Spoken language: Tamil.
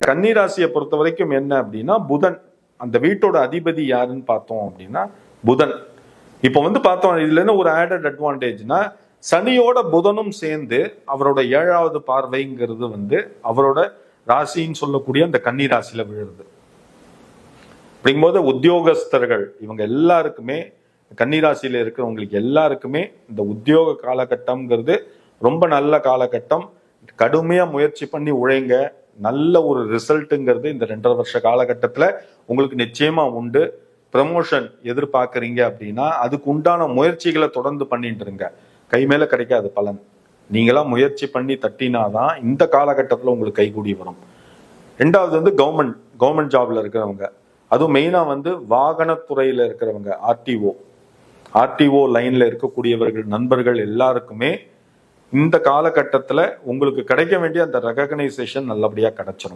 கன்னிராசியை பொறுத்த வரைக்கும் என்ன அப்படின்னா புதன், அந்த வீட்டோட அதிபதி யாருன்னு பார்த்தோம் அப்படின்னா புதன். இப்போ பார்த்தோம் இதுல என்ன ஒரு ஆடட் அட்வான்டேஜ்னா, சனியோட புதனும் சேர்ந்து அவரோட 7வது பார்வைங்கிறது அவரோட ராசின்னு சொல்லக்கூடிய அந்த கன்னி ராசியில விழுது. அப்படிங்கும்போது உத்தியோகஸ்தர்கள் இவங்க எல்லாருக்குமே, கன்னிராசியில இருக்கிறவங்களுக்கு எல்லாருக்குமே இந்த உத்தியோக காலகட்டம்ங்கிறது ரொம்ப நல்ல காலகட்டம். கடுமையா முயற்சி பண்ணி உழைங்க, நல்ல ஒரு ரிசல்ட்டுங்கிறது இந்த 2.5 வருஷ காலகட்டத்துல உங்களுக்கு நிச்சயமா உண்டு. ப்ரமோஷன் எதிர்பார்க்குறீங்க அப்படின்னா அதுக்கு உண்டான முயற்சிகளை தொடர்ந்து பண்ணிட்டு இருங்க. கை மேல கிடைக்காது பலன், நீங்களா முயற்சி பண்ணி தட்டினாதான் இந்த காலகட்டத்தில் உங்களுக்கு கைகூடி வரும். 2வது கவர்மெண்ட் ஜாப்ல இருக்கிறவங்க, அதுவும் மெயினா வாகனத்துறையில இருக்கிறவங்க, ஆர்டிஓ லைன்ல இருக்கக்கூடியவர்கள் நண்பர்கள் எல்லாருக்குமே இந்த காலகட்டத்தில் உங்களுக்கு கிடைக்க வேண்டிய அந்த ரெகக்னைசேஷன் நல்லபடியா கிடைச்சிடும்.